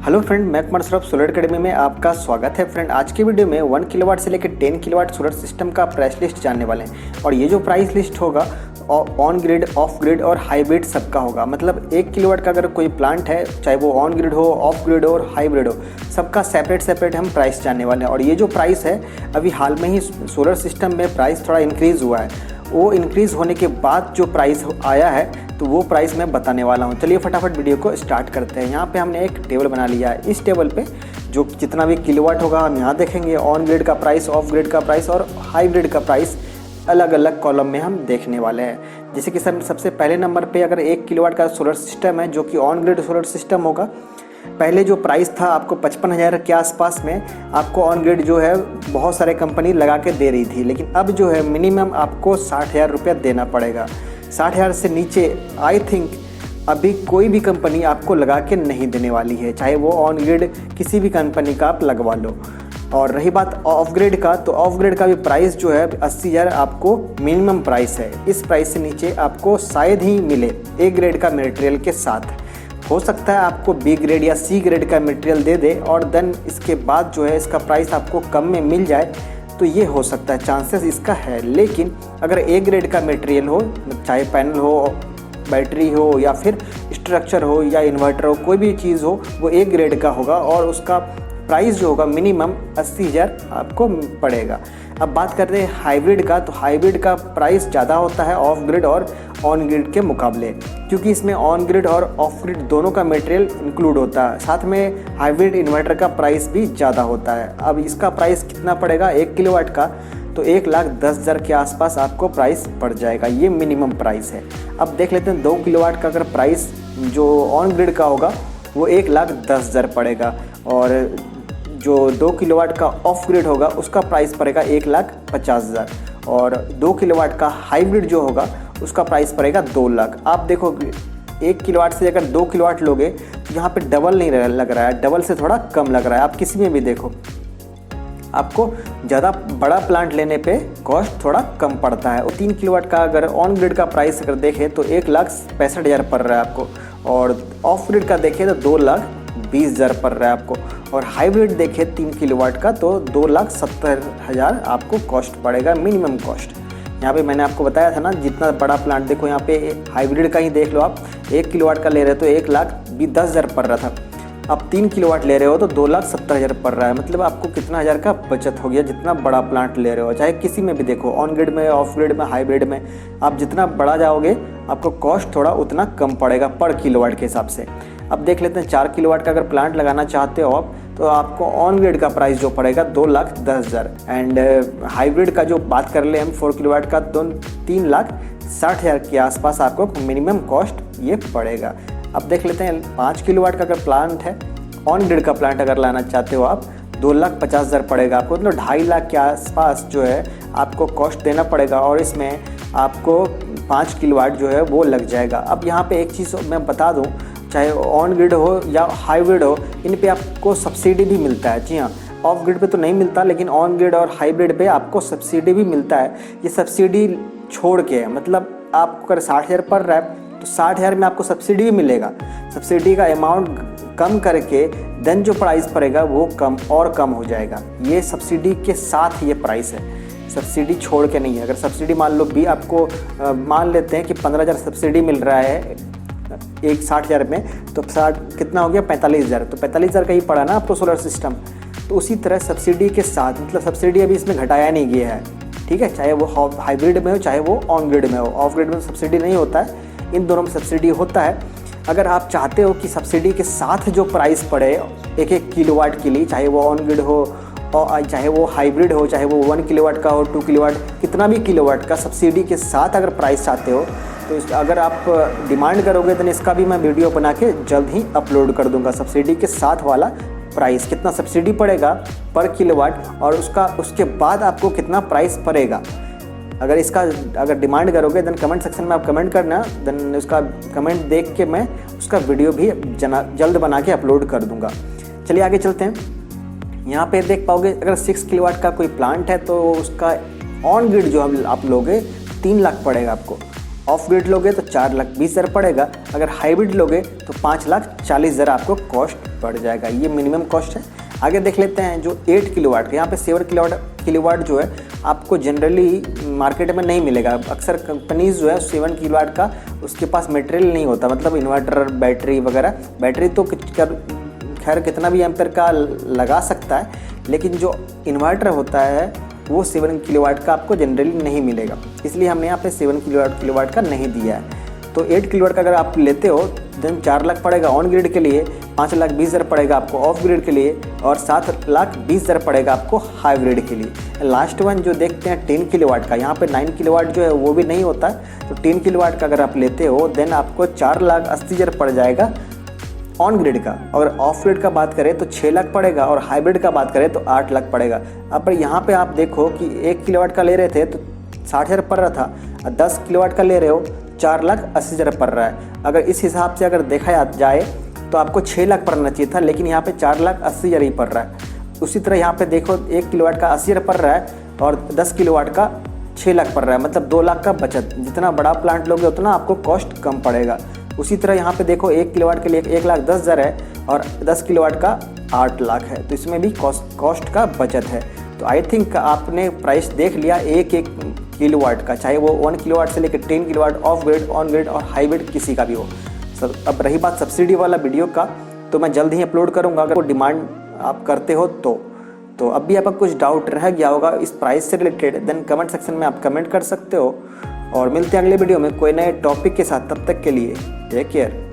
Hello friend, मैं Kumar Saurabh solar academy में आपका स्वागत है। फ्रेंड, आज की वीडियो में 1 किलोवाट से लेकर 10 किलोवाट सोलर सिस्टम का प्राइस लिस्ट जानने वाले हैं। और ये जो प्राइस लिस्ट होगा ऑन ग्रिड, ऑफ ग्रिड और हाइब्रिड सबका होगा। मतलब 1 किलोवाट का अगर कोई प्लांट है, चाहे वो ऑन ग्रिड हो, ऑफ ग्रिड हो और हाइब्रिड हो, सबका सेपरेट हम प्राइस जानने वाले हैं। और ये जो प्राइस है, अभी हाल में ही सोलर सिस्टम में प्राइस थोड़ा इंक्रीज़ हुआ है। वो इंक्रीज़ होने के बाद जो प्राइस आया है, तो वो प्राइस मैं बताने वाला हूँ। चलिए फटाफट वीडियो को स्टार्ट करते हैं। यहाँ पे हमने एक टेबल बना लिया है। इस टेबल पे जो जितना भी किलोवाट होगा हम यहाँ देखेंगे। ऑन ग्रिड का प्राइस, ऑफ ग्रिड का प्राइस और हाइब्रिड का प्राइस अलग अलग कॉलम में हम देखने वाले हैं। जैसे कि सबसे पहले नंबर पे अगर 1 किलोवाट का सोलर सिस्टम है, जो कि ऑन ग्रिड सोलर सिस्टम होगा, पहले जो प्राइस था आपको 55,000 के आसपास में आपको ऑन ग्रिड जो है बहुत सारे कंपनी लगा के दे रही थी। लेकिन अब जो है मिनिमम आपको 60,000 रुपया देना पड़ेगा। 60,000 से नीचे आई थिंक अभी कोई भी कंपनी आपको लगा के नहीं देने वाली है, चाहे वो ऑन ग्रिड किसी भी कंपनी का आप लगवा लो। और रही बात ऑफ ग्रिड का, तो ऑफ ग्रिड का भी प्राइस जो है 80,000 आपको मिनिमम प्राइस है। इस प्राइस से नीचे आपको शायद ही मिले ए ग्रेड का मटेरियल के साथ। हो सकता है आपको बी ग्रेड या सी ग्रेड का मटेरियल दे दे और देन इसके बाद जो है इसका प्राइस आपको कम में मिल जाए, तो ये हो सकता है, चांसेस इसका है। लेकिन अगर ए ग्रेड का मटेरियल हो, चाहे पैनल हो, बैटरी हो या फिर स्ट्रक्चर हो या इन्वर्टर हो, कोई भी चीज़ हो, वो ए ग्रेड का होगा और उसका प्राइस जो होगा मिनिमम 80,000 आपको पड़ेगा। अब बात करते हैं हाइब्रिड का, तो हाइब्रिड का प्राइस ज़्यादा होता है ऑफ ग्रिड और ऑन ग्रिड के मुकाबले, क्योंकि इसमें ऑन ग्रिड और ऑफ ग्रिड दोनों का मटेरियल इंक्लूड होता है। साथ में हाइब्रिड इन्वर्टर का प्राइस भी ज़्यादा होता है। अब इसका प्राइस कितना पड़ेगा 1 किलोवाट का, तो 1,10,000 के आसपास आपको प्राइस पड़ जाएगा। ये मिनिमम प्राइस है। अब देख लेते हैं 2 किलोवाट का अगर प्राइस जो ऑन ग्रिड का होगा वो 1,10,000 पड़ेगा, और जो 2 किलोवाट का ऑफ ग्रिड होगा उसका प्राइस पड़ेगा 1,50,000, और 2 किलोवाट का हाइब्रिड जो होगा उसका प्राइस पड़ेगा 2 लाख। आप देखो 1 किलोवाट से अगर 2 किलोवाट लोगे तो यहाँ पे डबल नहीं लग रहा है, डबल से थोड़ा कम लग रहा है। आप किसी में भी देखो, आपको ज़्यादा बड़ा प्लांट लेने पे कॉस्ट थोड़ा कम पड़ता है। और 3 किलोवाट का अगर ऑन ग्रिड का प्राइस अगर देखें तो 1,65,000 पड़ रहा है आपको, और ऑफ ग्रिड का देखें तो 2,20,000 पड़ रहा है आपको, और हाइब्रिड देखें 3 किलोवाट का तो 2,70,000 आपको कॉस्ट पड़ेगा, मिनिमम कॉस्ट। यहाँ पे मैंने आपको बताया था ना, जितना बड़ा प्लांट देखो, यहाँ पे हाइब्रिड का ही देख लो आप, 1 किलोवाट का ले रहे हो तो 1,10,000 पड़ रहा था। अब 3 किलोवाट ले रहे हो तो 2,70,000 पड़ रहा है। मतलब आपको कितना हज़ार का बचत हो गया जितना बड़ा प्लांट ले रहे हो। चाहे किसी में भी देखो, ऑन ग्रिड में, ऑफ ग्रिड में, हाइब्रिड में, आप जितना बड़ा जाओगे आपको कॉस्ट थोड़ा उतना कम पड़ेगा पर किलोवाट के हिसाब से। अब देख लेते हैं 4 किलोवाट का अगर प्लांट लगाना चाहते हो आप, तो आपको ऑन ग्रिड का प्राइस जो पड़ेगा 2,10,000, एंड हाइब्रिड का जो बात कर ले हम 4 किलोवाट का, तो 3,60,000 के आसपास आपको मिनिमम कॉस्ट ये पड़ेगा। अब देख लेते हैं 5 किलोवाट का अगर प्लांट है, ऑन ग्रिड का प्लांट अगर लाना चाहते हो आप, 2,50,000 पड़ेगा आपको। मतलब 2.5 लाख के आसपास जो है आपको कॉस्ट देना पड़ेगा, और इसमें आपको 5 किलोवाट जो है वो लग जाएगा। अब यहाँ पे एक चीज़ मैं बता दूँ, चाहे ऑन ग्रिड हो या हाइब्रिड हो, इन पे आपको सब्सिडी भी मिलता है। जी हाँ, ऑफ ग्रिड पे तो नहीं मिलता, लेकिन ऑन ग्रिड और हाइब्रिड पे आपको सब्सिडी भी मिलता है। ये सब्सिडी छोड़ के, मतलब आपको अगर 60,000 पड़ रहा है तो 60,000 में आपको सब्सिडी भी मिलेगा। सब्सिडी का अमाउंट कम करके देन जो प्राइस पड़ेगा वो कम हो जाएगा। ये सब्सिडी के साथ ये प्राइस है, सब्सिडी छोड़ के नहीं है। अगर सब्सिडी मान लो भी आपको मान लेते हैं कि 15,000 सब्सिडी मिल रहा है एक 60,000 में, तो 60 कितना हो गया 45,000, तो 45,000 का ही पड़ा ना आपको सोलर सिस्टम। तो उसी तरह सब्सिडी के साथ, मतलब सब्सिडी अभी इसमें घटाया नहीं गया है, ठीक है, चाहे वो हाइब्रिड में हो चाहे वो ऑन ग्रिड में हो। ऑफ ग्रिड में सब्सिडी नहीं होता है, इन दोनों में सब्सिडी होता है। अगर आप चाहते हो कि सब्सिडी के साथ जो प्राइस पड़े 1-1 किलोवाट के लिए, चाहे वो ऑन ग्रिड हो और चाहे वो हाइब्रिड हो, चाहे वो 1 किलोवाट का हो, 2 किलोवाट, कितना भी किलोवाट का सब्सिडी के साथ अगर प्राइस चाहते हो, तो अगर आप डिमांड करोगे तो इसका भी मैं वीडियो बना के जल्द ही अपलोड कर दूंगा। सब्सिडी के साथ वाला प्राइस, कितना सब्सिडी पड़ेगा पर किलोवाट, और उसके बाद आपको कितना प्राइस पड़ेगा। अगर डिमांड करोगे देन कमेंट सेक्शन में आप कमेंट करना, देन उसका कमेंट देख के मैं उसका वीडियो भी जल्द बना के अपलोड कर दूंगा। चलिए आगे चलते हैं। यहाँ पे देख पाओगे अगर 6 किलोवाट का कोई प्लांट है तो उसका ऑन ग्रिड जो आप लोगे 3 लाख पड़ेगा आपको, ऑफ ग्रिड लोगे तो 4,20,000 पड़ेगा, अगर हाइब्रिड लोगे तो 5,40,000 आपको कॉस्ट पड़ जाएगा। ये मिनिमम कॉस्ट है। आगे देख लेते हैं जो 8 किलोवाट का, यहाँ पे 7 किलोवाट जो है आपको जनरली मार्केट में नहीं मिलेगा। अक्सर कंपनीज जो है 7 किलोवाट का उसके पास मटेरियल नहीं होता, मतलब इन्वर्टर, बैटरी वगैरह। बैटरी तो खैर कितना भी एम्पेयर का लगा सकता है, लेकिन जो इन्वर्टर होता है वो 7 किलोवाट का आपको जनरली नहीं मिलेगा, इसलिए हमने यहाँ पे 7 किलोवाट का नहीं दिया है। तो 8 किलोवाट का अगर आप लेते हो देन 4 लाख पड़ेगा ऑन ग्रिड के लिए, 5,20,000 पड़ेगा आपको ऑफ ग्रिड के लिए, और 7,20,000 पड़ेगा आपको हाई ग्रिड के लिए। लास्ट वन जो देखते हैं 10 किलोवाट का, यहाँ पे 9 किलोवाट जो है वो भी नहीं होता। तो 10 किलोवाट का अगर आप लेते हो देन आपको 4,80,000 पड़ जाएगा ऑन ग्रिड का। अगर ऑफ ग्रिड का बात करें तो 6 लाख पड़ेगा, और हाइब्रिड का बात करें तो 8 लाख पड़ेगा। अब यहाँ पे आप देखो कि 1 किलोवाट का ले रहे थे तो 60,000 पड़ रहा था, और 10 किलोवाट का ले रहे हो 4,80,000 पड़ रहा है। अगर इस हिसाब से अगर देखा जाए तो आपको 6 लाख पड़ना चाहिए था, लेकिन यहाँ पे 4,80,000 ही पड़ रहा है। उसी तरह यहाँ पे देखो 1 किलोवाट का 80,000 पड़ रहा है, और 10 किलोवाट का 6 लाख पड़ रहा है, मतलब 2 लाख का बचत। जितना बड़ा प्लांट लोगे उतना आपको कॉस्ट कम पड़ेगा। उसी तरह यहाँ पे देखो 1 किलोवाट के लिए 1,10,000 है, और 10 किलोवाट का 8 लाख है, तो इसमें भी कॉस्ट का बचत है। तो आई थिंक आपने प्राइस देख लिया एक किलोवाट का, चाहे वो 1 किलोवाट से लेकर 10 kilowatt, of grid, on grid और हाइब्रिड किसी का भी हो। अब रही बात सब्सिडी वाला वीडियो का, तो मैं जल्द ही अपलोड करूँगा, अगर वो डिमांड आप करते हो तो अब भी आपका कुछ डाउट रह गया होगा इस प्राइस से रिलेटेड, देन कमेंट सेक्शन में आप कमेंट कर सकते हो। और मिलते हैं अगले वीडियो में कोई नए टॉपिक के साथ, तब तक के लिए टेक केयर।